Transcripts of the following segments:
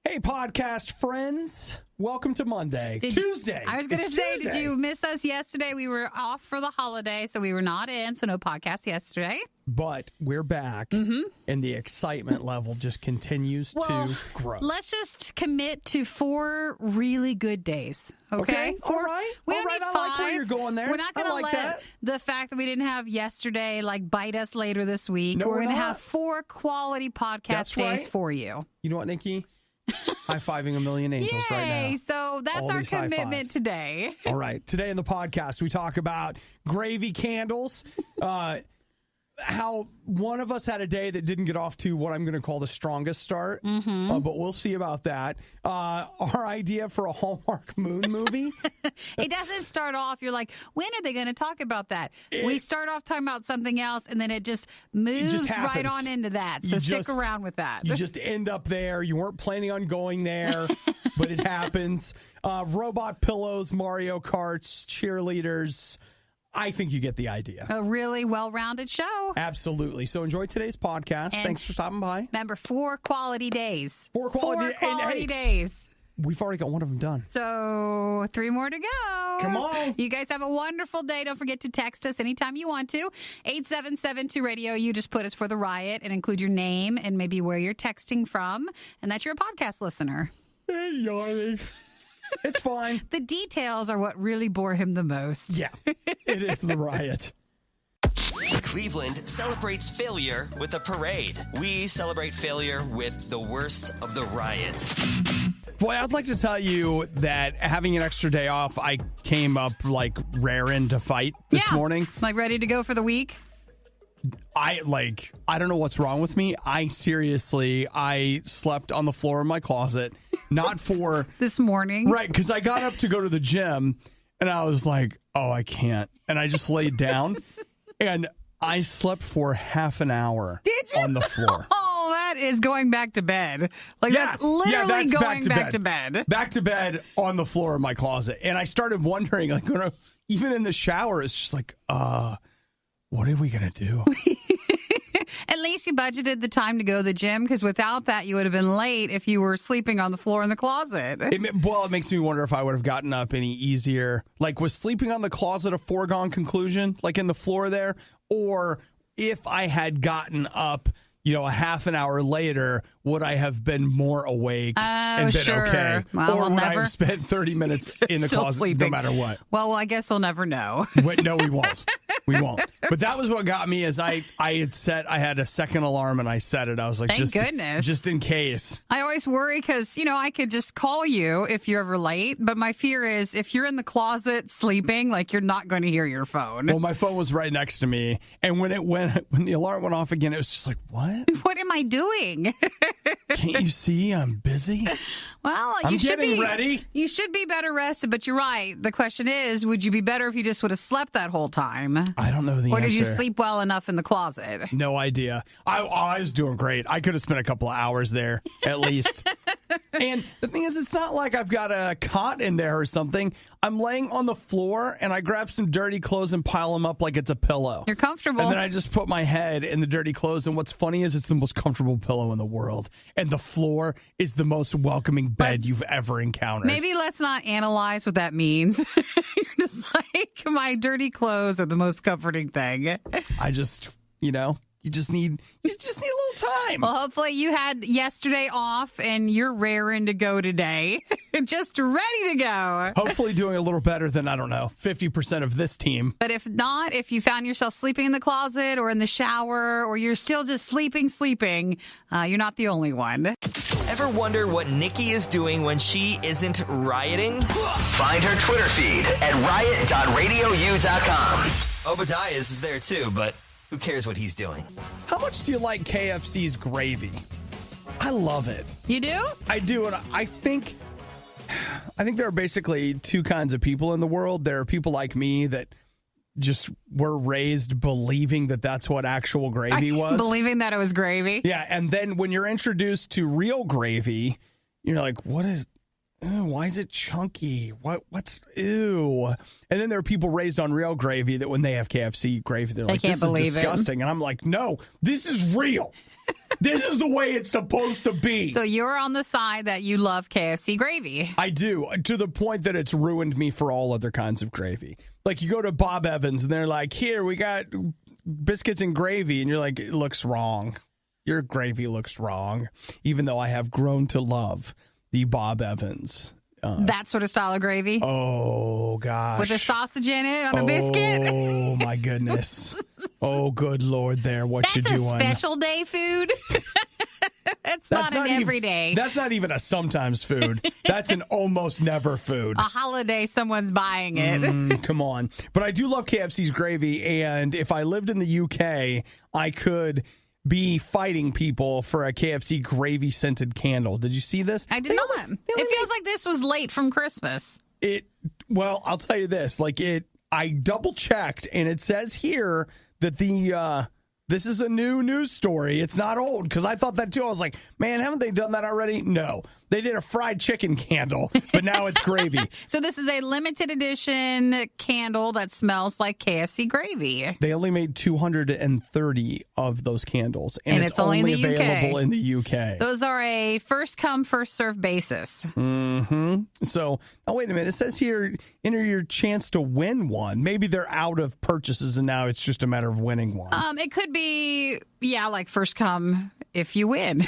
Hey, podcast friends. Welcome to Monday. Tuesday. I was going to say, did you miss us yesterday? We were off for the holiday, so we were not in, so no podcast yesterday. But we're back, and the excitement level just continues to grow. Let's just commit to 4 really good days, okay? All right. We don't need 5. I like where you're going there. We're not going to let the fact that we didn't have yesterday bite us later this week. No, we're going to not. have 4 quality podcast days for you. You know what, Nikki? High-fiving a million angels right now. Yay! So that's All our these commitment today. All right. Today in the podcast, we talk about gravy candles, how one of us had a day that didn't get off to what I'm going to call the strongest start, but we'll see about that. Our idea for a Hallmark moon movie. It doesn't start off, you're like, when are they going to talk about that? We start off talking about something else, and then it just moves right on into that. So stick around with that. You just end up there. You weren't planning on going there, but it happens. Robot pillows, Mario Karts, cheerleaders. I think you get the idea. A really well-rounded show. Absolutely. So enjoy today's podcast. And thanks for stopping by. Remember, 4 quality days. 4 quality days. We've already got one of them done. So 3 more to go. Come on. You guys have a wonderful day. Don't forget to text us anytime you want to. 877-2-RADIO. You just put us for the riot and include your name and maybe where you're texting from. And that you're a podcast listener. Hey, yawning. It's fine. The details are what really bore him the most. Yeah, it is the riot. Cleveland celebrates failure with a parade. We celebrate failure with the worst of the riots. Boy, I'd like to tell you that having an extra day off, I came up raring to fight this morning. Ready to go for the week? I don't know what's wrong with me. I slept on the floor in my closet, not for this morning. Right, because I got up to go to the gym and I was like, oh, I can't. And I just laid down and I slept for half an hour on the floor. Oh, that is going back to bed. That's literally going back to bed. Back to bed on the floor in my closet. And I started wondering, even in the shower, it's just what are we going to do? At least you budgeted the time to go to the gym, because without that, you would have been late if you were sleeping on the floor in the closet. It makes me wonder if I would have gotten up any easier. Was sleeping on the closet a foregone conclusion, in the floor there? Or if I had gotten up, a half an hour later, would I have been more awake and been okay? Well, or would I have spent 30 minutes in the closet sleeping, no matter what? Well, I guess we'll never know. No, we won't. We won't. But that was what got me, is I had a second alarm and I set it. I was like, thank goodness. Just in case. I always worry because, I could just call you if you're ever late. But my fear is if you're in the closet sleeping, you're not going to hear your phone. Well, my phone was right next to me. And when the alarm went off again, it was just like, what? What am I doing? Can't you see I'm busy? Well, I'm getting ready. You should be better rested, but you're right. The question is, would you be better if you just would have slept that whole time? I don't know the answer. Or did you sleep well enough in the closet? No idea. I was doing great. I could have spent a couple of hours there, at least. And the thing is, it's not like I've got a cot in there or something. I'm laying on the floor, and I grab some dirty clothes and pile them up like it's a pillow. You're comfortable. And then I just put my head in the dirty clothes, and what's funny is it's the most comfortable pillow in the world. And the floor is the most welcoming bed you've ever encountered. Maybe let's not analyze what that means. You're just my dirty clothes are the most comforting thing. I just, you just need a little time. Well, hopefully you had yesterday off and you're raring to go today. Just ready to go. Hopefully doing a little better than, 50% of this team. But if not, if you found yourself sleeping in the closet or in the shower, or you're still just sleeping, you're not the only one. Ever wonder what Nikki is doing when she isn't rioting? Find her Twitter feed at riot.radiou.com. Obadiah is there too, but who cares what he's doing? How much do you like KFC's gravy? I love it. You do? I do, and I think there are basically 2 kinds of people in the world. There are people like me that just were raised believing that that's what actual gravy was. Believing that it was gravy? Yeah, and then when you're introduced to real gravy, you're like, what is... Ew, why is it chunky? What's ew? And then there are people raised on real gravy that when they have KFC gravy, they're like, this is disgusting. And I'm like, no, this is real. This is the way it's supposed to be. So you're on the side that you love KFC gravy. I do, to the point that it's ruined me for all other kinds of gravy. Like, you go to Bob Evans, and they're like, here, we got biscuits and gravy. And you're like, it looks wrong. Your gravy looks wrong. Even though I have grown to love the Bob Evans. That sort of style of gravy? Oh, gosh. With a sausage in it on a biscuit? Oh, my goodness. Oh, good Lord there. What you doing? That's a special day food? That's not an everyday. That's not even a sometimes food. That's an almost never food. A holiday, someone's buying it. Come on. But I do love KFC's gravy, and if I lived in the UK, I could be fighting people for a KFC gravy scented candle. Did you see this? I did not. It feels like this was late from Christmas. Well, I'll tell you this. I double checked, and it says here that this is a new news story. It's not old, because I thought that too. I was like, man, haven't they done that already? No. They did a fried chicken candle, but now it's gravy. So this is a limited edition candle that smells like KFC gravy. They only made 230 of those candles, and it's only available in the UK. Those are a first come, first served basis. Mm-hmm. So, now wait a minute. It says here, enter your chance to win one. Maybe they're out of purchases, and now it's just a matter of winning one. It could be, like first come if you win.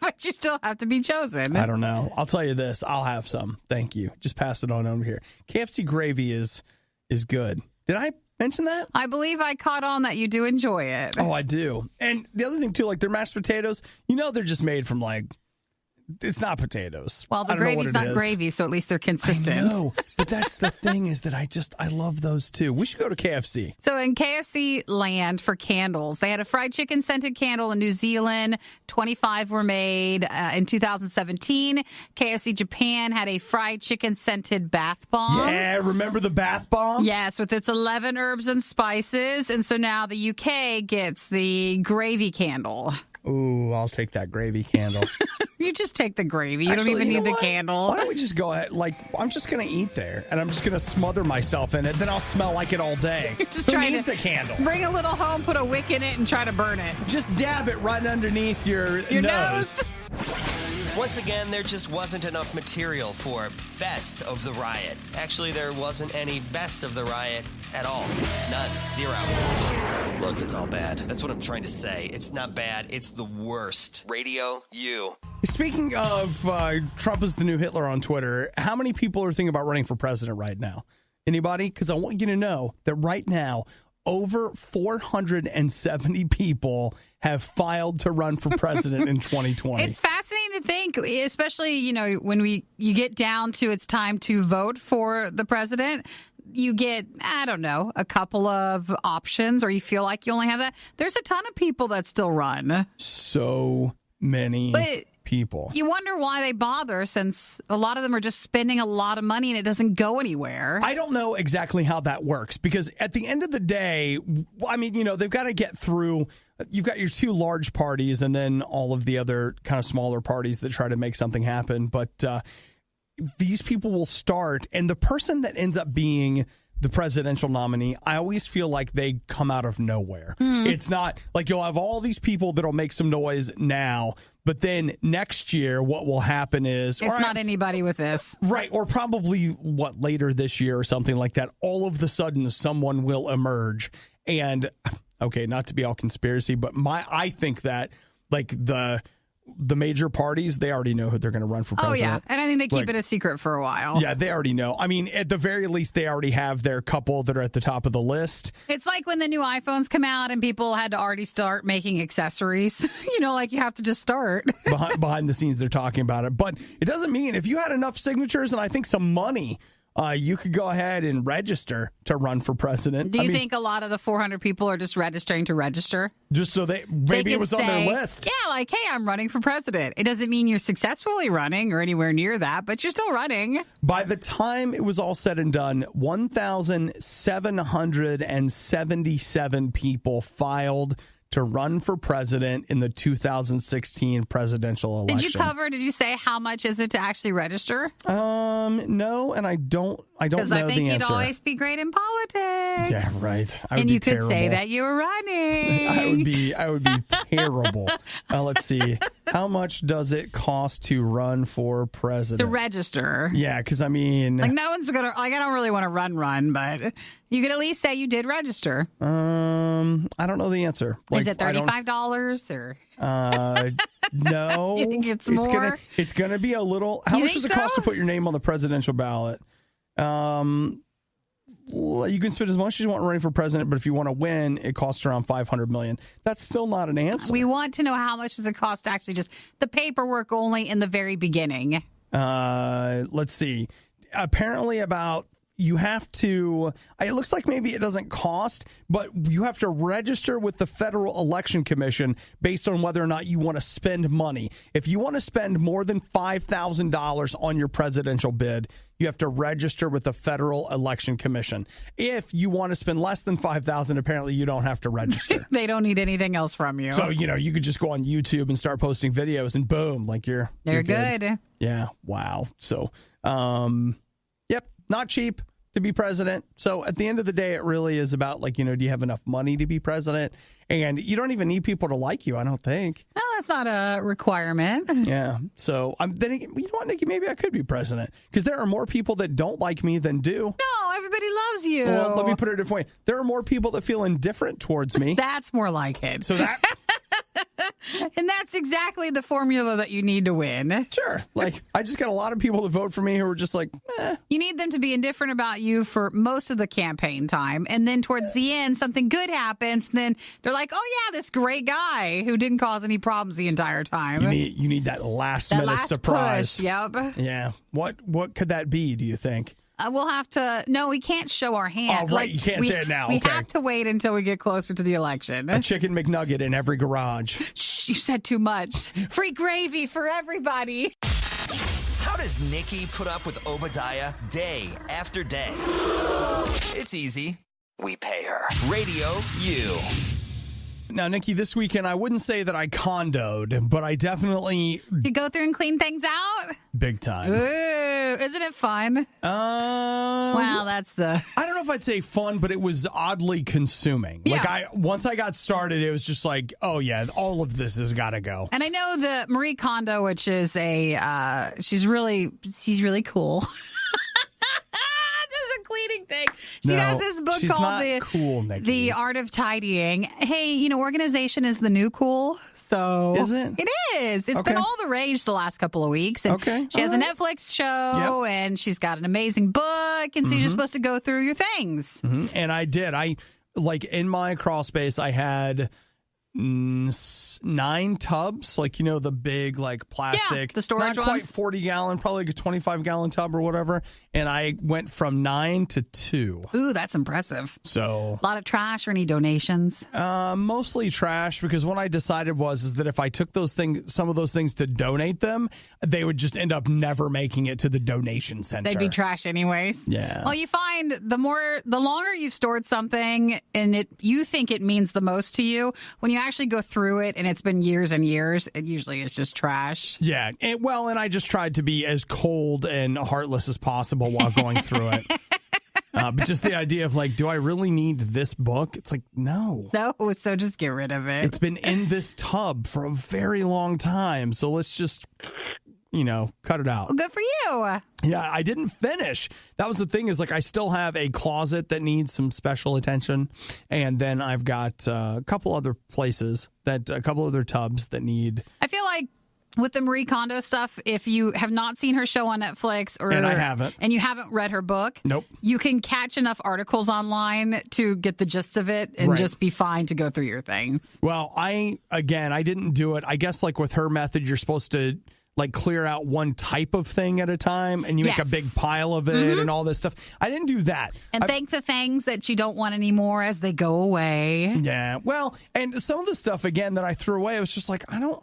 But you still have to be chosen. I don't know. I'll tell you this. I'll have some. Thank you. Just pass it on over here. KFC gravy is good. Did I mention that? I believe I caught on that you do enjoy it. Oh, I do. And the other thing, too, their mashed potatoes, they're just made from, it's not potatoes. Well, the gravy's not gravy, so at least they're consistent. I know, but that's the thing is that I love those too. We should go to KFC. So in KFC land for candles, they had a fried chicken scented candle in New Zealand. 25 were made in 2017. KFC Japan had a fried chicken scented bath bomb. Yeah, remember the bath bomb? Yes, with its 11 herbs and spices. And so now the UK gets the gravy candle. Ooh, I'll take that gravy candle. You just take the gravy. You don't even need the candle. Why don't we just go ahead? I'm just going to eat there, and I'm just going to smother myself in it. Then I'll smell like it all day. Just Who needs the candle? Bring a little home, put a wick in it, and try to burn it. Just dab it right underneath your nose. Once again, there just wasn't enough material for Best of the Riot. Actually, there wasn't any Best of the Riot at all. None. Zero. Look, it's all bad. That's what I'm trying to say. It's not bad. It's the worst. RadioU. Speaking of Trump is the new Hitler on Twitter, how many people are thinking about running for president right now? Anybody? Because I want you to know that right now, over 470 people have filed to run for president in 2020. It's fascinating to think, especially, when you get down to it's time to vote for the president. You get, I don't know, a couple of options, or you feel like you only have that. There's a ton of people that still run. So many people. You wonder why they bother, since a lot of them are just spending a lot of money and it doesn't go anywhere. I don't know exactly how that works, because at the end of the day, I mean, they've got to get through. You've got your two large parties and then all of the other kind of smaller parties that try to make something happen. But these people will start, and the person that ends up being the presidential nominee, I always feel like they come out of nowhere. It's not like you'll have all these people that'll make some noise now, but then next year what will happen is... It's not anybody with this. Right, or probably, later this year or something like that, all of the sudden someone will emerge. And, okay, not to be all conspiracy, but I think that, the major parties, they already know who they're going to run for president. Oh, yeah. And I think they keep it a secret for a while. Yeah, they already know. I mean, at the very least, they already have their couple that are at the top of the list. It's like when the new iPhones come out and people had to already start making accessories. You have to just start. Behind the scenes, they're talking about it. But it doesn't mean if you had enough signatures and I think some money, you could go ahead and register to run for president. Do you think a lot of the 400 people are just registering to register? Just so maybe it was on their list. Yeah, hey, I'm running for president. It doesn't mean you're successfully running or anywhere near that, but you're still running. By the time it was all said and done, 1,777 people filed to run for president in the 2016 presidential election. Did you say how much is it to actually register? No, and I don't I don't know the answer. Because I think you'd always be great in politics. Yeah, right. And you could say that you were running. I would be terrible. Let's see. How much does it cost to run for president? To register. Yeah, because I mean, like no one's gonna. Like I don't really want to run, but you could at least say you did register. I don't know the answer. Is it $35 or? No. You think it's more? It's gonna be a little. How much does it cost to put your name on the presidential ballot? You can spend as much as you want running for president, but if you want to win, it costs around $500 million. That's still not an answer. We want to know how much does it cost to actually just the paperwork only in the very beginning. Let's see. Apparently you have to, it looks like maybe it doesn't cost, but you have to register with the Federal Election Commission based on whether or not you want to spend money. If you want to spend more than $5,000 on your presidential bid, you have to register with the Federal Election Commission. If you want to spend less than $5,000, apparently you don't have to register. They don't need anything else from you. So, you could just go on YouTube and start posting videos and boom, like you're good. Yeah. Wow. So, yep, not cheap to be president. So at the end of the day, it really is about do you have enough money to be president? And you don't even need people to like you, I don't think. Well, that's not a requirement. Yeah. So then again, you know what, Nikki, maybe I could be president because there are more people that don't like me than do. No, everybody loves you. Well, let me put it a different way. There are more people that feel indifferent towards me. That's more like it. So that... And that's exactly the formula that you need to win. Sure. I just got a lot of people to vote for me who are just like, eh. You need them to be indifferent about you for most of the campaign time. And then towards the end, something good happens. And then they're like, oh, yeah, this great guy who didn't cause any problems the entire time. You need that last minute surprise. Push, yep. Yeah. What could that be, do you think? We'll have to... No, we can't show our hand. Oh, right. You can't say it now. We okay. have to wait until we get closer to the election. A chicken McNugget in every garage. Shh, you said too much. Free gravy for everybody. How does Nikki put up with Obadiah day after day? It's easy. We pay her. RadioU. Now, Nikki, this weekend, I wouldn't say that I condoed, but I definitely... Did you go through and clean things out? Big time. Ooh, isn't it fun? Wow, that's the... I don't know if I'd say fun, but it was oddly consuming. Yeah. Once I got started, it was just like, oh, yeah, all of this has got to go. And I know the Marie Kondo, which is she's really cool. Cleaning thing. She does this book called The Art of Tidying. Hey, organization is the new cool. So is it? It is. It's been all the rage the last couple of weeks. And she has a Netflix show and she's got an amazing book. And so you're just supposed to go through your things. Mm-hmm. And I did. In my crawl space, I had 9 tubs, the big plastic, the storage not quite ones. 40 gallon, probably like a 25 gallon tub or whatever, and I went from 9 to 2. Ooh, that's impressive. So a lot of trash or any donations? Mostly trash, because what I decided was that if I took some of those things to donate them, they would just end up never making it to the donation center. They'd be trash anyways. Yeah. Well, you find the longer you've stored something and you think it means the most to you, when you actually go through it and it's been years and years, it usually is just trash. Yeah. And I just tried to be as cold and heartless as possible while going through it. But just the idea of do I really need this book? It's like, no. No, so just get rid of it. It's been in this tub for a very long time. So let's just, cut it out. Well, good for you. Yeah, I didn't finish. That was the thing is I still have a closet that needs some special attention. And then I've got a couple other tubs that need. I feel like with the Marie Kondo stuff, if you have not seen her show on Netflix and I haven't, and you haven't read her book, nope, you can catch enough articles online to get the gist of it and just be fine to go through your things. Well, I didn't do it. I guess with her method, you're supposed to clear out one type of thing at a time and you make a big pile of it and all this stuff. I didn't do that. And thank the things that you don't want anymore as they go away. Yeah. Well, and some of the stuff, again, that I threw away, I was just I don't...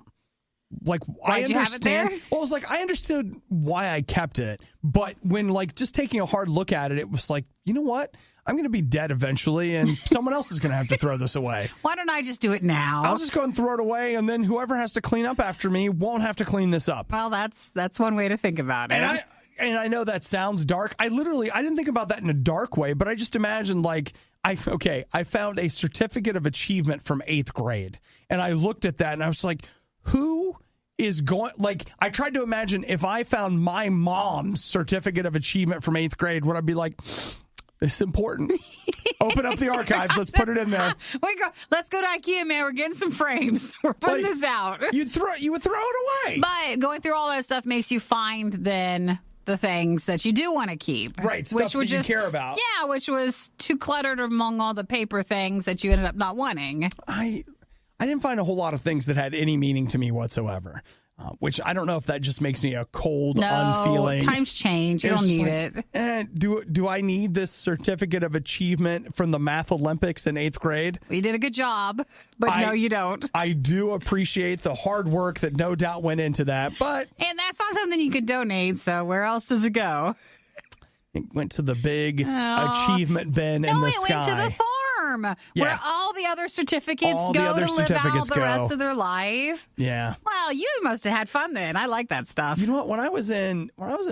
I understand. You have it there? Well, it was I understood why I kept it, but when just taking a hard look at it, it was you know what? I'm going to be dead eventually, and someone else is going to have to throw this away. Why don't I just do it now? I'll just go and throw it away, and then whoever has to clean up after me won't have to clean this up. Well, that's one way to think about it. And and I know that sounds dark. I didn't think about that in a dark way, but I just imagined like, I found a certificate of achievement from 8th grade, and I looked at that and I was like, who is going, like, I tried to imagine if I found my mom's certificate of achievement from 8th grade, would I be like, this is important. Open up the archives. Let's put it in there. Let's go to IKEA, man. We're getting some frames. We're putting this out. You would throw it away. But going through all that stuff makes you find then the things that you do want to keep. Right, stuff that you care about. Yeah, which was too cluttered among all the paper things that you ended up not wanting. I didn't find a whole lot of things that had any meaning to me whatsoever. Which I don't know if that just makes me a cold, unfeeling. Times change. You don't need it. Do I need this certificate of achievement from the Math Olympics in 8th grade? You did a good job, but no, you don't. I do appreciate the hard work that no doubt went into that, but... And that's not something you could donate, so where else does it go? It went to the big achievement bin in the sky. No, it went to the farm, where all the other certificates go to live out the rest of their life. Yeah. Well, you must have had fun then. I like that stuff. You know what? When I was in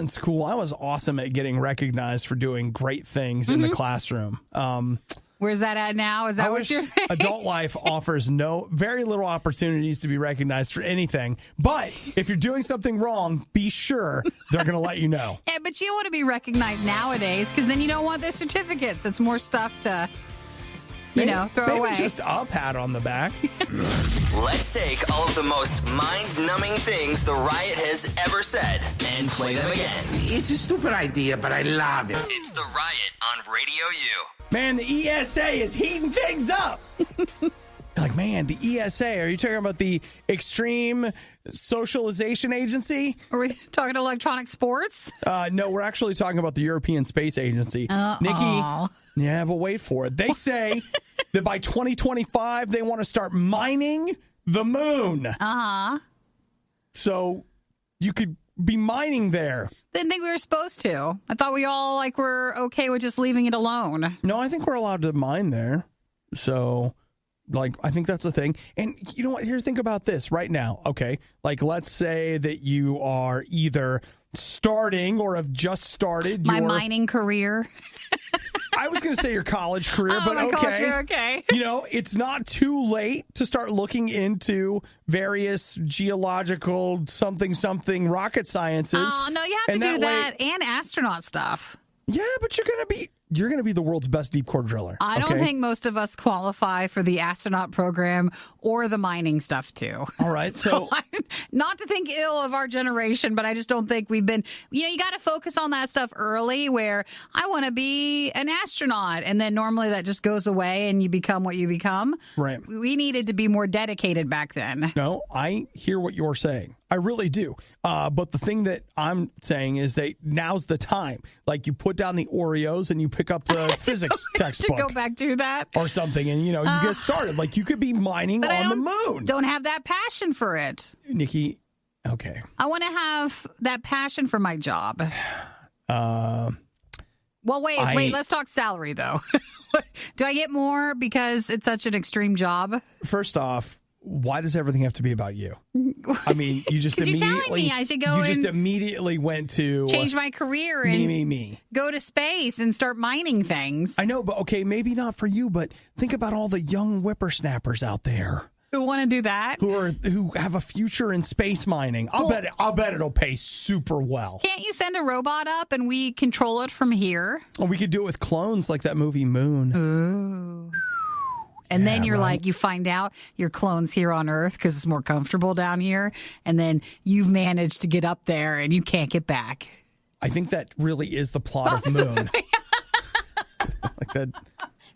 school, I was awesome at getting recognized for doing great things in the classroom. Where's that at now? Is that what you're saying? Adult life offers very little opportunities to be recognized for anything. But if you're doing something wrong, be sure they're going to let you know. Yeah, but you want to be recognized nowadays because then you don't want their certificates. It's more stuff to, throw away. Maybe just a pat on the back. Let's take all of the most mind-numbing things the Riot has ever said and play them again. It's a stupid idea, but I love it. It's the Riot on RadioU. Man, the ESA is heating things up. Like, man, the ESA, are you talking about the Extreme Socialization Agency? Are we talking electronic sports? No, we're actually talking about the European Space Agency. Nikki, yeah, but wait for it. They say that by 2025, they want to start mining the moon. Uh-huh. So you could be mining there. Didn't think we were supposed to. I thought we all were okay with just leaving it alone. No, I think we're allowed to mine there. So, I think that's a thing. And you know what? Here, think about this right now. Okay. Let's say that you are either starting or have just started my mining career. I was going to say your college career, but okay. College career, okay. It's not too late to start looking into various geological something rocket sciences. Oh, no, you have to do that and astronaut stuff. Yeah, but you're going to be the world's best deep core driller. I don't think most of us qualify for the astronaut program or the mining stuff too. All right. So not to think ill of our generation, but I just don't think we've been, you got to focus on that stuff early where I want to be an astronaut. And then normally that just goes away and you become what you become. Right. We needed to be more dedicated back then. No, I hear what you're saying. I really do. But the thing that I'm saying is that now's the time. You put down the Oreos and you pick up the physics textbook. To go back to that. Or something. And, you get started. You could be mining on the moon. Don't have that passion for it. Nikki, okay. I want to have that passion for my job. Well, wait. Let's talk salary, though. Do I get more because it's such an extreme job? First off, why does everything have to be about you? I mean, you just immediately I should go immediately went to change my career and me. Go to space and start mining things. I know, but okay, maybe not for you, but think about all the young whippersnappers out there who want to do that, who have a future in space mining. I'll bet it'll pay super well. Can't you send a robot up and we control it from here? Or we could do it with clones like that movie Moon. Ooh. And then you're you find out your clone's here on Earth because it's more comfortable down here. And then you've managed to get up there and you can't get back. I think that really is the plot of Moon. That.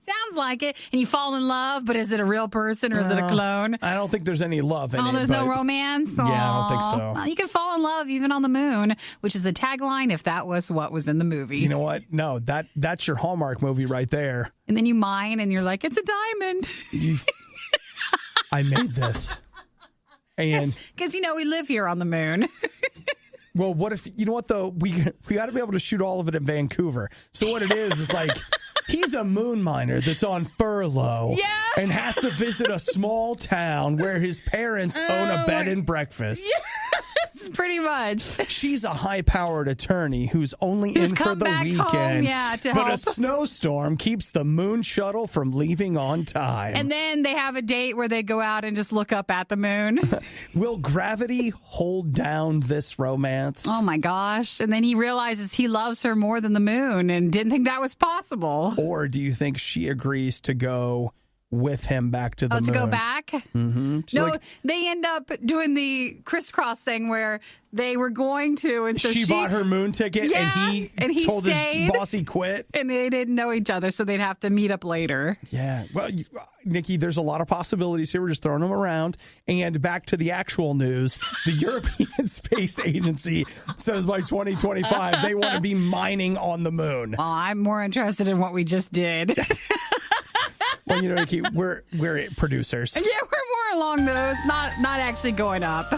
Sounds like it. And you fall in love, but is it a real person or is it a clone? I don't think there's any love in it. There's no romance? Yeah, I don't think so. Well, you can fall in love even on the moon, which is a tagline if that was what was in the movie. You know what? No, that's your Hallmark movie right there. And then you mine and you're like, it's a diamond. I made this. And because, we live here on the moon. Well, what if, though? We got to be able to shoot all of it in Vancouver. So what it is he's a moon miner that's on furlough and has to visit a small town where his parents own a bed and breakfast. Yes, Pretty much. She's a high-powered attorney who's only in for the weekend. Home, to but help. A snowstorm keeps the moon shuttle from leaving on time. And then they have a date where they go out and just look up at the moon. Will gravity hold down this romance? Oh, my gosh. And then he realizes he loves her more than the moon and didn't think that was possible. Or do you think she agrees to go with him back to the moon? To go back? Mm-hmm. No, they end up doing the crisscross thing where they were going to. And so she bought her moon ticket and he told stayed, his boss he quit. And they didn't know each other, so they'd have to meet up later. Yeah. Well, Nikki, there's a lot of possibilities here. We're just throwing them around. And back to the actual news, the European Space Agency says by 2025 they want to be mining on the moon. Well, I'm more interested in what we just did. Well, Nikki, we're producers. Yeah, we're more along those, not actually going up.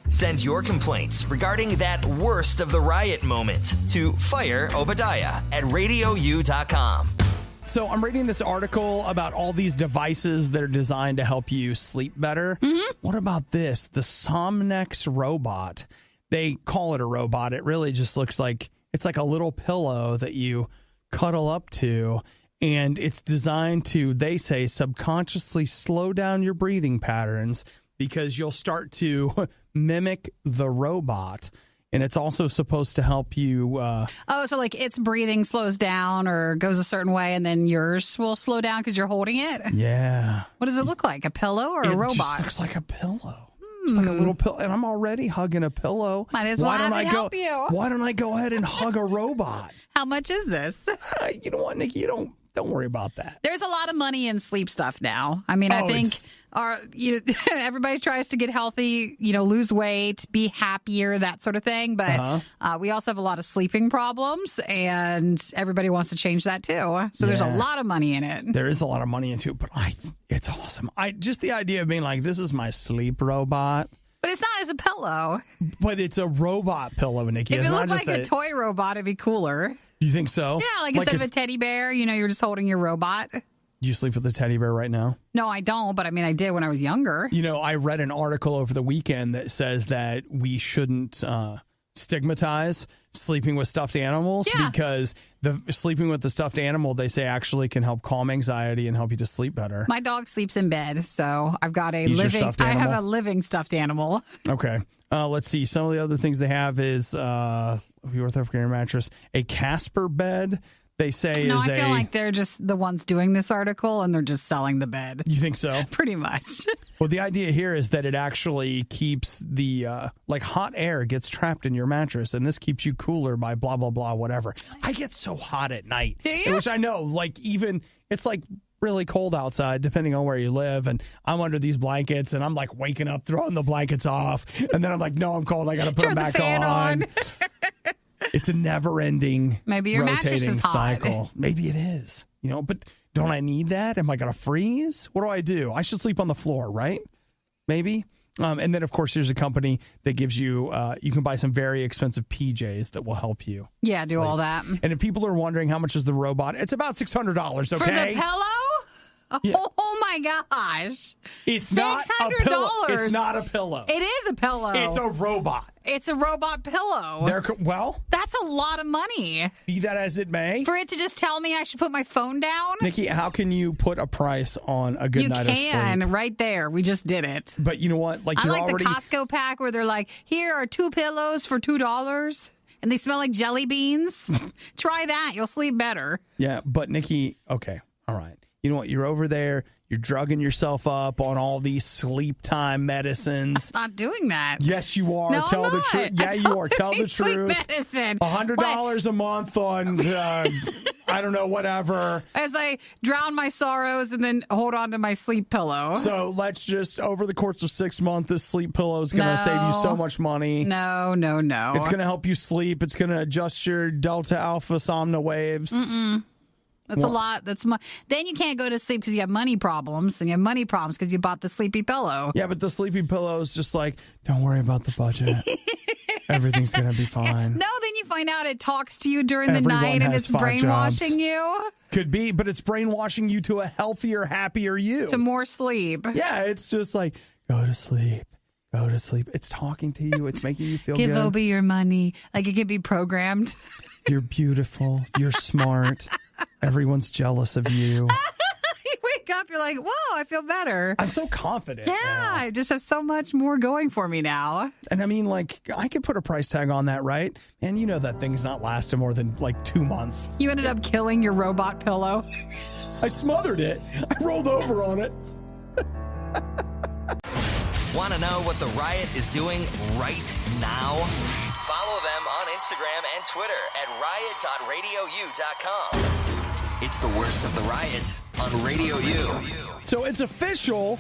Send your complaints regarding that worst of the riot moment to Fire Obadiah at RadioU.com. So I'm reading this article about all these devices that are designed to help you sleep better. Mm-hmm. What about this? The Somnex robot. They call it a robot. It really just looks like it's like a little pillow that you cuddle up to. And it's designed to, they say, subconsciously slow down your breathing patterns because you'll start to mimic the robot. And it's also supposed to help you. So like its breathing slows down or goes a certain way and then yours will slow down because you're holding it? Yeah. What does it look like? A pillow or a robot? It just looks like a pillow. It's like a little pillow. And I'm already hugging a pillow. Might as well have it help you. Why don't I go ahead and hug a robot? How much is this? You know what, Nikki? Don't worry about that. There's a lot of money in sleep stuff now. I mean, I think everybody tries to get healthy, lose weight, be happier, that sort of thing. But we also have a lot of sleeping problems, and everybody wants to change that too. So there's a lot of money in it. There is a lot of money into it, but it's awesome. Just the idea of being like, this is my sleep robot. But it's not as a pillow. But it's a robot pillow, Nikki. If it looked like a toy robot, it'd be cooler. You think so? Yeah, like instead of a teddy bear, you're just holding your robot. Do you sleep with a teddy bear right now? No, I don't. But I mean, I did when I was younger. I read an article over the weekend that says that we shouldn't stigmatize sleeping with stuffed animals because the sleeping with the stuffed animal, they say, actually can help calm anxiety and help you to sleep better. My dog sleeps in bed, so I've got I have a living stuffed animal. Okay. Let's see. Some of the other things they have is your orthopedic mattress, a Casper bed. They say I feel like they're just the ones doing this article and they're just selling the bed. You think so? Pretty much. Well, the idea here is that it actually keeps the hot air gets trapped in your mattress, and this keeps you cooler by blah blah blah whatever. I get so hot at night, which I know, even it's like really cold outside, depending on where you live, and I'm under these blankets, and I'm like waking up, throwing the blankets off, and then I'm like, no, I'm cold, I got to put them back on. It's a never-ending maybe your rotating mattress is cycle. hot. Maybe it is, but don't I need that? Am I going to freeze? What do? I should sleep on the floor, right? Maybe. And then, of course, there's a company that gives you, you can buy some very expensive PJs that will help you. Yeah, do all that. And if people are wondering how much is the robot, it's about $600, okay? For the pillow? Yeah. Oh my gosh. It's not a pillow. It's not a pillow. It is a pillow. It's a robot. It's a robot pillow. That's a lot of money. Be that as it may. For it to just tell me I should put my phone down? Nikki, how can you put a price on a good night of sleep? You can, right there. We just did it. But you know what? I like the Costco pack where they're like, here are 2 pillows for $2. And they smell like jelly beans. Try that. You'll sleep better. Yeah, but Nikki, okay, all right. You know what? You're over there. You're drugging yourself up on all these sleep time medicines. I'm not doing that. Yes, you are. No, Tell I'm the not. truth. Yeah, you are. Tell the sleep truth. Medicine. $100 a month on, I don't know, whatever. As I drown my sorrows and then hold on to my sleep pillow. So let's just, over the course of 6 months, this sleep pillow is going to save you so much money. No. It's going to help you sleep. It's going to adjust your delta alpha somna waves. That's a lot. Then you can't go to sleep because you have money problems, and you have money problems because you bought the sleepy pillow. Yeah, but the sleepy pillow is just like, don't worry about the budget. Everything's going to be fine. No, then you find out it talks to you during the night and it's brainwashing you. Could be, but it's brainwashing you to a healthier, happier you. To more sleep. Yeah, it's just like, go to sleep. Go to sleep. It's talking to you. It's making you feel Give good. Obi your money. Like it could be programmed. You're beautiful. You're smart. Everyone's jealous of you. You wake up, you're like, whoa, I feel better. I'm so confident. Yeah, now. I just have so much more going for me now. And I mean, like, I could put a price tag on that, right? And you know that thing's not lasting more than like 2 months. You ended up killing your robot pillow. I smothered it. I rolled over on it. Want to know what the Riot is doing right now? Follow them on Instagram and Twitter at riot.radiou.com. It's the worst of the Riot on Radio U. So it's official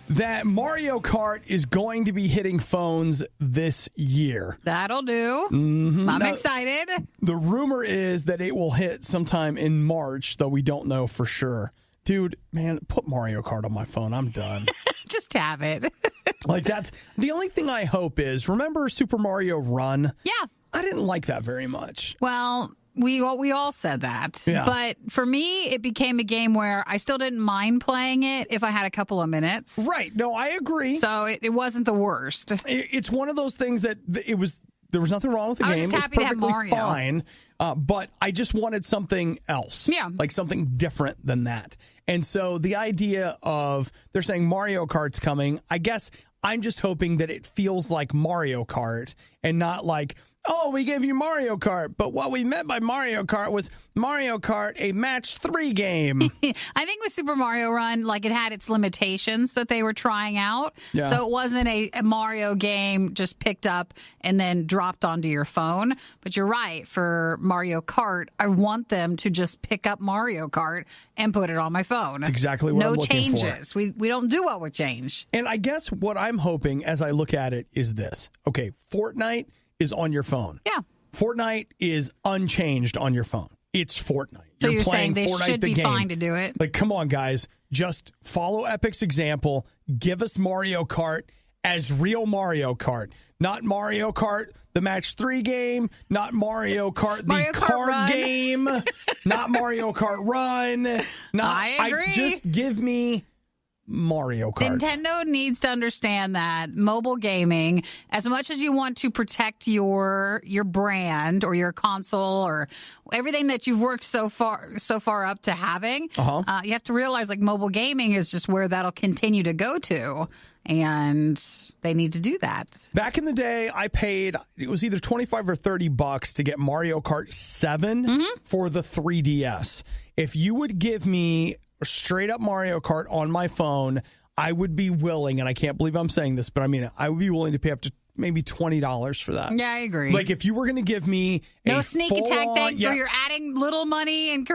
that Mario Kart is going to be hitting phones this year. That'll do. Mm-hmm. I'm Now, excited. The rumor is that it will hit sometime in March, though we don't know for sure. Dude, man, put Mario Kart on my phone. I'm done. Just have it. Like, that's the only thing I hope is, remember Super Mario Run? Yeah. I didn't like that very much. Well, we all said that. Yeah. But for me, it became a game where I still didn't mind playing it if I had a couple of minutes. Right. No, I agree. So it wasn't the worst. It's one of those things that there was nothing wrong with the I was game. just happy it was to have perfectly Mario. fine. But I just wanted something else. Yeah. Like something different than that. And so the idea of they're saying Mario Kart's coming, I guess I'm just hoping that it feels like Mario Kart and not like, oh, we gave you Mario Kart. But what we meant by Mario Kart was Mario Kart, a match 3 game. I think with Super Mario Run, like it had its limitations that they were trying out. Yeah. So it wasn't a Mario game just picked up and then dropped onto your phone. But you're right. For Mario Kart, I want them to just pick up Mario Kart and put it on my phone. That's exactly what I'm looking for. No changes. We don't do well with change. And I guess what I'm hoping as I look at it is this. Okay, Fortnite is on your phone. Yeah. Fortnite is unchanged on your phone. It's Fortnite. So you're saying playing they Fortnite should the be game. fine to do it? Like, come on, guys. Just follow Epic's example. Give us Mario Kart as real Mario Kart. Not Mario Kart, the Match 3 game. Not Mario Kart, the Mario Kart card Run. game. Not Mario Kart Run. I agree. Just give me Mario Kart. Nintendo needs to understand that mobile gaming, as much as you want to protect your brand or your console or everything that you've worked so far up to having, you have to realize like mobile gaming is just where that'll continue to go to, and they need to do that. Back in the day, I paid, it was either $25 or $30 to get Mario Kart 7 for the 3DS. If you would give me straight up Mario Kart on my phone, I would be willing, and I can't believe I'm saying this, but I mean, I would be willing to pay up to maybe $20 for that. Yeah, I agree. Like if you were going to give me no a sneak attack things where you're adding little money and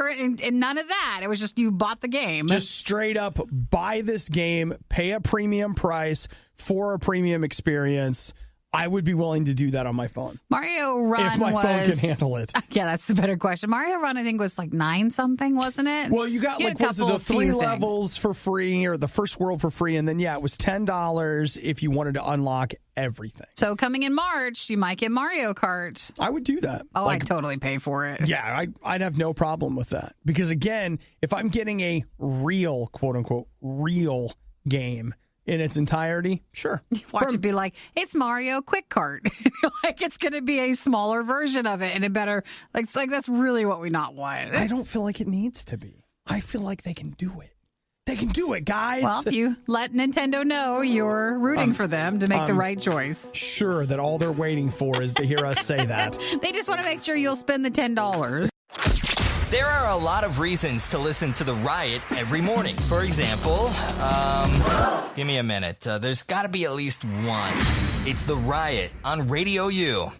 none of that. It was just you bought the game. Just straight up buy this game, pay a premium price for a premium experience. I would be willing to do that on my phone. Mario Run if my phone can handle it. Yeah, that's the better question. Mario Run, I think, was like 9 something, wasn't it? Well, you got had like, a was it couple the few 3 things. levels for free or the first world for free? And then, yeah, it was $10 if you wanted to unlock everything. So coming in March, you might get Mario Kart. I would do that. Oh, I'd totally pay for it. Yeah, I'd have no problem with that. Because, again, if I'm getting a real, quote-unquote, real game in its entirety, sure. Watch it be like, it's Mario Quick Kart. Like it's going to be a smaller version of it, and it better, like, it's like that's really what we not want. I don't feel like it needs to be. I feel like they can do it. They can do it, guys. Well, if you let Nintendo know you're rooting for them to make the right choice. Sure that all they're waiting for is to hear us say that. They just want to make sure you'll spend the $10. There are a lot of reasons to listen to the Riot every morning. For example, give me a minute. There's got to be at least one. It's the Riot on Radio U.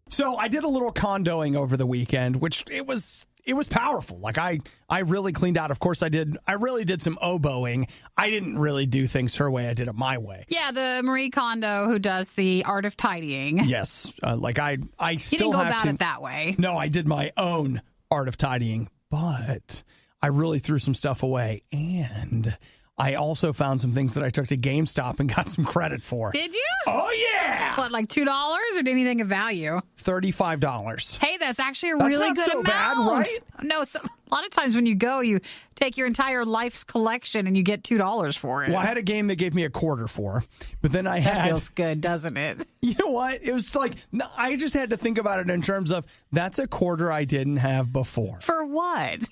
So I did a little condoing over the weekend, which it was powerful. Like I really cleaned out. Of course I did. I really did some oboing. I didn't really do things her way. I did it my way. Yeah, the Marie Kondo who does the art of tidying. Yes. Like I You still didn't go have about to. it that way. No, I did my own art of tidying, but I really threw some stuff away, and I also found some things that I took to GameStop and got some credit for. Did you? Oh, yeah. What, like $2 or anything of value? $35. Hey, that's actually a That's really not good so amount. bad, right? No, a lot of times when you go, you take your entire life's collection and you get $2 for it. Well, I had a game that gave me a quarter for, but then I That had... feels good, doesn't it? You know what? It was like, I just had to think about it in terms of, that's a quarter I didn't have before. For what?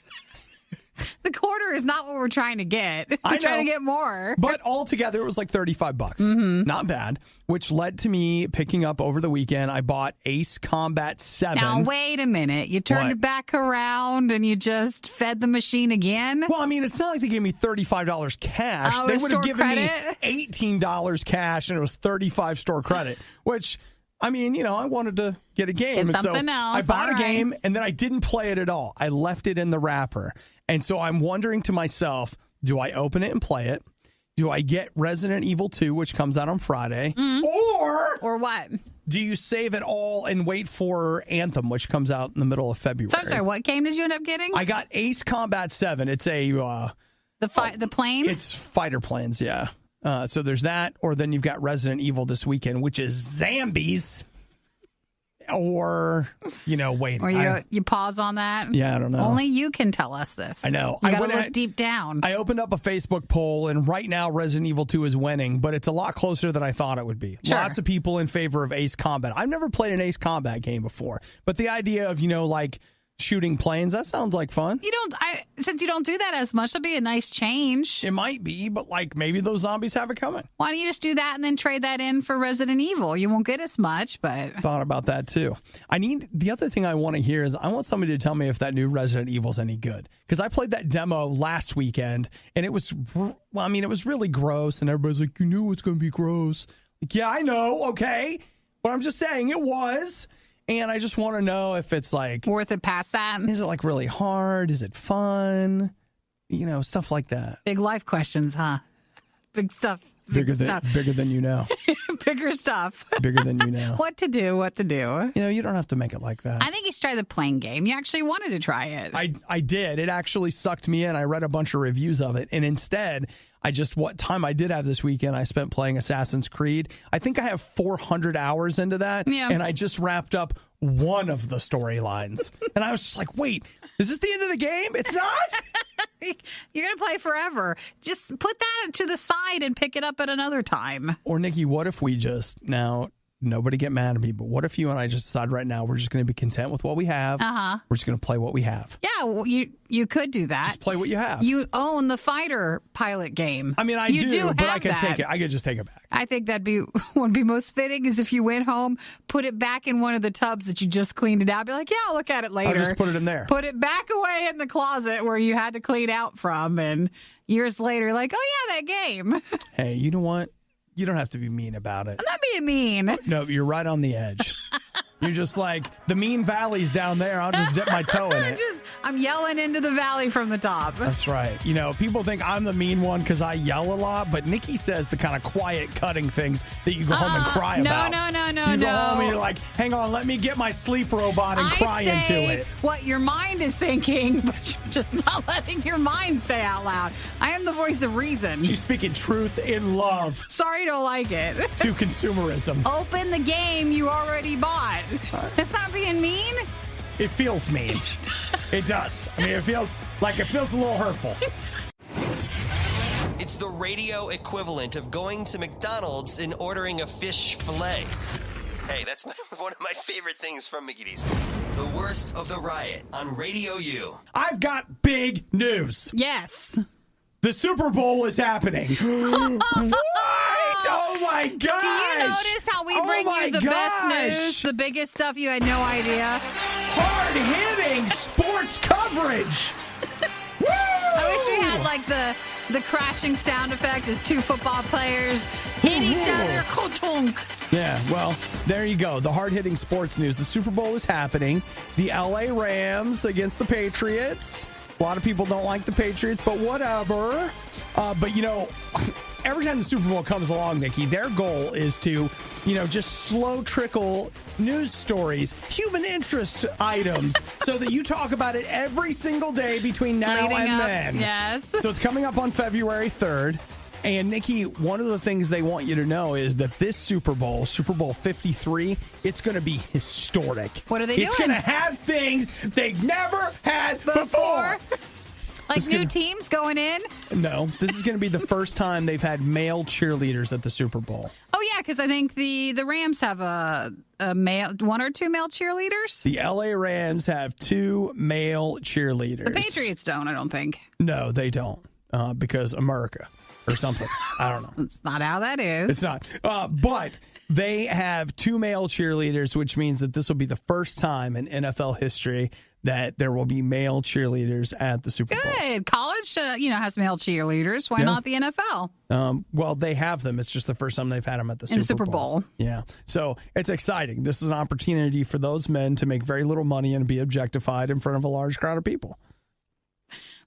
The quarter is not what we're trying to get. We're I trying know. to get more. But altogether, it was like $35. Mm-hmm. Not bad, which led to me picking up over the weekend. I bought Ace Combat 7. Now, wait a minute. You turned What? it back around and you just fed the machine again? Well, I mean, it's not like they gave me $35 cash. Oh, They it's would have store given credit? me $18 cash, and it was $35 store credit, which... I mean, I wanted to get a game. Get and something so else. I bought All a game, right. and then I didn't play it at all. I left it in the wrapper. And so I'm wondering to myself, do I open it and play it? Do I get Resident Evil 2, which comes out on Friday? Or what? Do you save it all and wait for Anthem, which comes out in the middle of February? So I'm sorry, what game did you end up getting? I got Ace Combat 7. It's a... the plane? It's fighter planes, yeah. So there's that, or then you've got Resident Evil this weekend, which is zombies. Or, wait. Or you pause on that? Yeah, I don't know. Only you can tell us this. I know. You I got to went look at- deep down. I opened up a Facebook poll, and right now Resident Evil 2 is winning, but it's a lot closer than I thought it would be. Sure. Lots of people in favor of Ace Combat. I've never played an Ace Combat game before, but the idea of, like shooting planes, that sounds like fun. Since you don't do that as much, that'd be a nice change. It might be, but maybe those zombies have it coming. Why don't you just do that and then trade that in for Resident Evil? You won't get as much, but Thought about that too. The other thing I want to hear is I want somebody to tell me if that new Resident Evil's any good. Because I played that demo last weekend, and it was, it was really gross, and everybody's like, you knew it's going to be gross. Like, yeah, I know, okay. But I'm just saying it was. And I just want to know if it's worth it past that. Is it really hard? Is it fun? Stuff like that. Big life questions, huh? Big stuff. Bigger than you know. Bigger stuff. Bigger than you know. What to do. You don't have to make it like that. I think you should try the plane game. You actually wanted to try it. I did. It actually sucked me in. I read a bunch of reviews of it. And instead, what time I did have this weekend, I spent playing Assassin's Creed. I think I have 400 hours into that. Yeah. And I just wrapped up one of the storylines. And I was just like, wait, is this the end of the game? It's not? You're going to play forever. Just put that to the side and pick it up at another time. Or, Nikki, what if we nobody get mad at me, but what if you and I just decide right now we're just going to be content with what we have? Uh-huh. We're just going to play what we have. Yeah, well, you could do that. Just play what you have. You own the fighter pilot game. I mean, I You do, but I have could that. take it. I could just take it back. I think that'd be what would be most fitting is if you went home, put it back in one of the tubs that you just cleaned it out. Be like, yeah, I'll look at it later. I'll just put it in there. Put it back away in the closet where you had to clean out from, and years later, like, oh yeah, that game. Hey, you know what? You don't have to be mean about it. I'm not being mean. No, you're right on the edge. You're just like, the mean valley's down there. I'll just dip my toe in it. I'm yelling into the valley from the top. That's right. People think I'm the mean one because I yell a lot, but Nikki says the kind of quiet cutting things that you go home and cry about. No. You go home and you're like, hang on, let me get my sleep robot and cry into it. What your mind is thinking, but you're just not letting your mind say out loud. I am the voice of reason. She's speaking truth in love Sorry you don't like it. to consumerism. Open the game you already bought. That's not being mean. It feels mean. It does. I mean, it feels a little hurtful. It's the radio equivalent of going to McDonald's and ordering a fish fillet. Hey, that's one of my favorite things from McGee's. The worst of the riot on RadioU. I've got big news. Yes. The Super Bowl is happening. What? Oh my gosh! Do you notice how we bring you the best news, the biggest stuff you had no idea? Hard-hitting sports coverage. Woo! I wish we had like the crashing sound effect as two football players hit each other. Kotunk. Yeah, well, there you go. The hard-hitting sports news. The Super Bowl is happening. The LA Rams against the Patriots. A lot of people don't like the Patriots, but whatever. But every time the Super Bowl comes along, Nikki, their goal is to, just slow trickle news stories, human interest items, so that you talk about it every single day between now Leading and up, then. yes. So it's coming up on February 3rd. And, Nikki, one of the things they want you to know is that this Super Bowl, Super Bowl 53, it's going to be historic. What are they doing? It's going to have things they've never had before. Like new teams going in? No, this is going to be the first time they've had male cheerleaders at the Super Bowl. Oh, yeah, because I think the Rams have a male, one or two male cheerleaders. The L.A. Rams have 2 male cheerleaders. The Patriots don't, I don't think. No, they don't, because America. Or something. I don't know. It's not how that is. It's not. But they have 2 male cheerleaders, which means that this will be the first time in NFL history that there will be male cheerleaders at the Super Bowl. Good. College, has male cheerleaders. Why not the NFL? Well, they have them. It's just the first time they've had them at the Super Bowl. Yeah. So it's exciting. This is an opportunity for those men to make very little money and be objectified in front of a large crowd of people.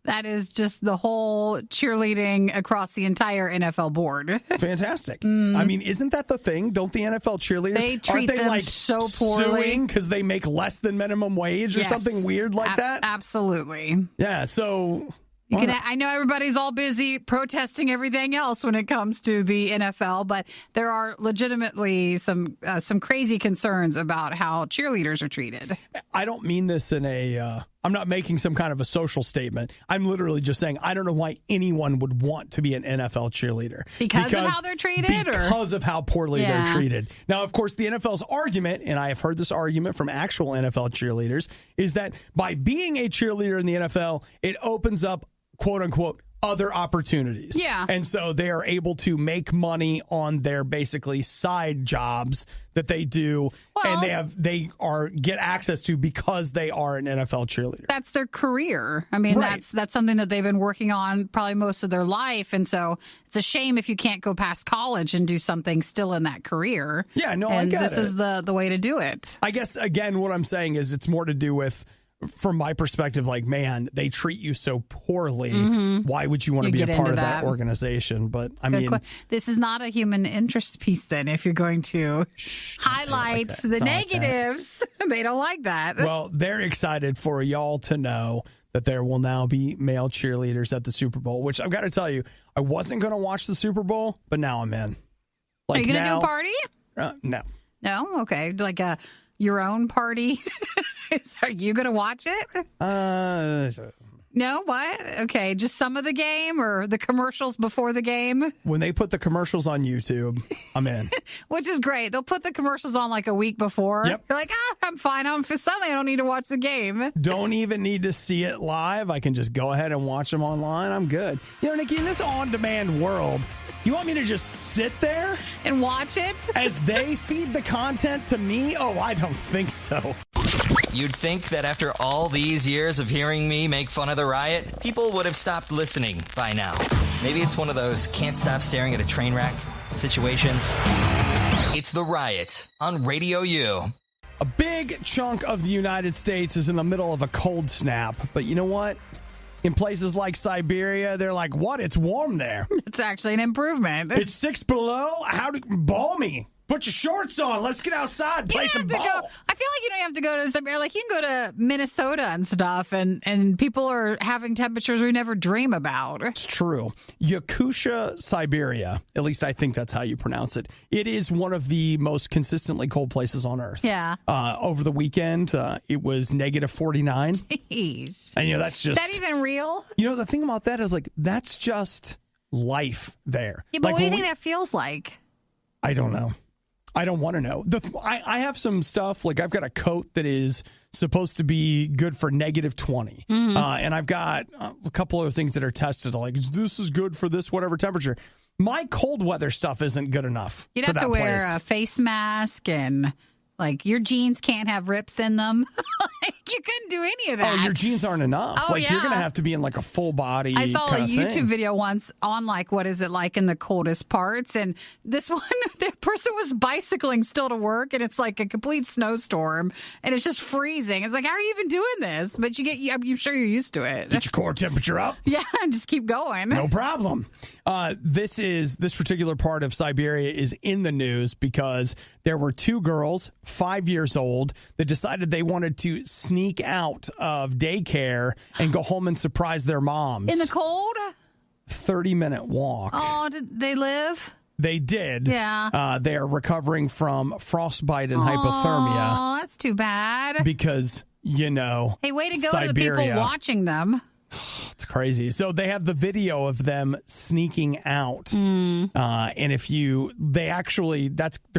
That is just the whole cheerleading across the entire NFL board. Fantastic. I mean, isn't that the thing? Don't the NFL cheerleaders, they treat them so poorly because they make less than minimum wage or something weird like that? Absolutely. Yeah, so... I know everybody's all busy protesting everything else when it comes to the NFL, but there are legitimately some crazy concerns about how cheerleaders are treated. I don't mean this in a... I'm not making some kind of a social statement. I'm literally just saying I don't know why anyone would want to be an NFL cheerleader. Because of how they're treated? Because of how poorly they're treated. Now, of course, the NFL's argument, and I have heard this argument from actual NFL cheerleaders, is that by being a cheerleader in the NFL, it opens up, quote unquote, other opportunities. Yeah. And so they are able to make money on their basically side jobs that they do, and they get access to because they are an NFL cheerleader. That's their career. I mean, right. that's something that they've been working on probably most of their life, and so it's a shame if you can't go past college and do something still in that career. Yeah, no, and I get this it. is the way to do it. I guess, again, what I'm saying is it's more to do with, from my perspective, like, man, they treat you so poorly. Why would you want to be a part of that organization? But I mean, this is not a human interest piece then if you're going to highlight the negatives. They don't like that. Well, they're excited for y'all to know that there will now be male cheerleaders at the Super Bowl, which I've got to tell you, I wasn't going to watch the Super Bowl, but now I'm in. Are you going to do a party? No. No? Okay. Like your own party? Are you going to watch it? No? What? Okay. Just some of the game or the commercials before the game? When they put the commercials on YouTube, I'm in. Which is great. They'll put the commercials on like a week before. Yep. You're like, I'm fine. Suddenly I don't need to watch the game. Don't even need to see it live. I can just go ahead and watch them online. I'm good. Nikki, in this on-demand world, you want me to just sit there and watch it as they feed the content to me? Oh, I don't think so. You'd think that after all these years of hearing me make fun of the riot, people would have stopped listening by now. Maybe it's one of those can't stop staring at a train wreck situations. It's the riot on RadioU. A big chunk of the United States is in the middle of a cold snap, but you know what? In places like Siberia, they're like, what? It's warm there. It's actually an improvement. It's 6 below? Balmy. Put your shorts on. Let's get outside and play some ball. I feel like you don't have to go to Siberia. Like, you can go to Minnesota and stuff, and people are having temperatures we never dream about. It's true. Yakutia, Siberia, at least I think that's how you pronounce it. It is one of the most consistently cold places on Earth. Yeah. Over the weekend, it was negative 49. Jeez. And, that's just... Is that even real? The thing about that is, like, that's just life there. Yeah, but what do you think that feels like? I don't know. I don't want to know. I have some stuff, like I've got a coat that is supposed to be good for negative 20. And I've got a couple other things that are tested, like this is good for this whatever temperature. My cold weather stuff isn't good enough. You'd have to wear a face mask, and like your jeans can't have rips in them. You couldn't do any of that. Oh, your jeans aren't enough. Oh, You're going to have to be in like a full body. I saw a YouTube thing. video once on like, what is it like in the coldest parts? And this one, the person was bicycling still to work, and it's like a complete snowstorm, and it's just freezing. It's like, how are you even doing this? But I'm sure you're used to it. Get your core temperature up. Yeah, and just keep going. No problem. This particular part of Siberia is in the news because there were two girls, 5 years old, that decided they wanted to sneak out of daycare and go home and surprise their moms. In the cold? 30-minute walk. Oh, did they live? They did. Yeah. They are recovering from frostbite and hypothermia. Oh, that's too bad. Because, Hey, way to go Siberia. to the people watching them. It's crazy. So they have the video of them sneaking out, and they're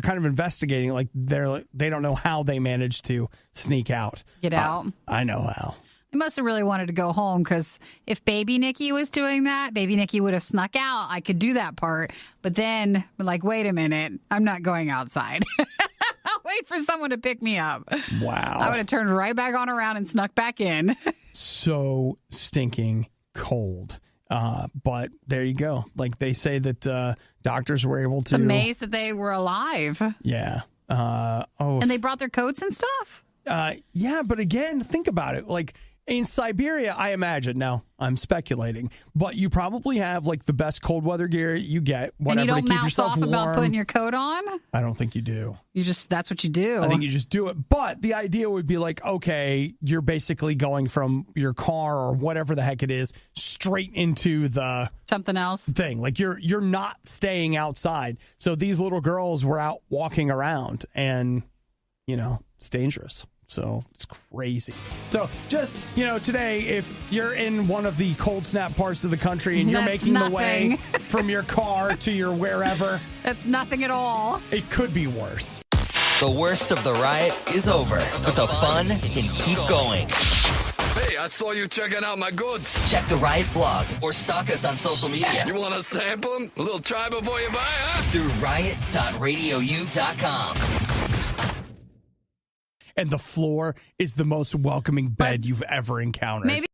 kind of investigating. Like they don't know how they managed to sneak out. Get out. I know how. They must have really wanted to go home, because if baby Nikki was doing that, baby Nikki would have snuck out. I could do that part. But then, like, wait a minute, I'm not going outside. I'll wait for someone to pick me up. Wow. I would have turned right back on around and snuck back in. So stinking cold. But there you go. Like they say that doctors were able to. Amazed that they were alive. Yeah. And they brought their coats and stuff? Yeah, but again, think about it. Like in Siberia, I imagine, now I'm speculating, but you probably have like the best cold weather gear you get, whatever, and you don't to keep mouse yourself off warm. about putting your coat on? I don't think you do. That's what you do. I think you just do it. But the idea would be like, okay, you're basically going from your car or whatever the heck it is straight into the something else thing. Like you're not staying outside. So these little girls were out walking around, and it's dangerous. So it's crazy. So just, today, if you're in one of the cold snap parts of the country and you're making the way from your car to your wherever. That's nothing at all. It could be worse. The worst of the riot is over, but the fun can keep going. Hey, I saw you checking out my goods. Check the Riot blog or stalk us on social media. You want to sample them? A little try before you buy, huh? Through riot.radiou.com. And the floor is the most welcoming bed you've ever encountered. Maybe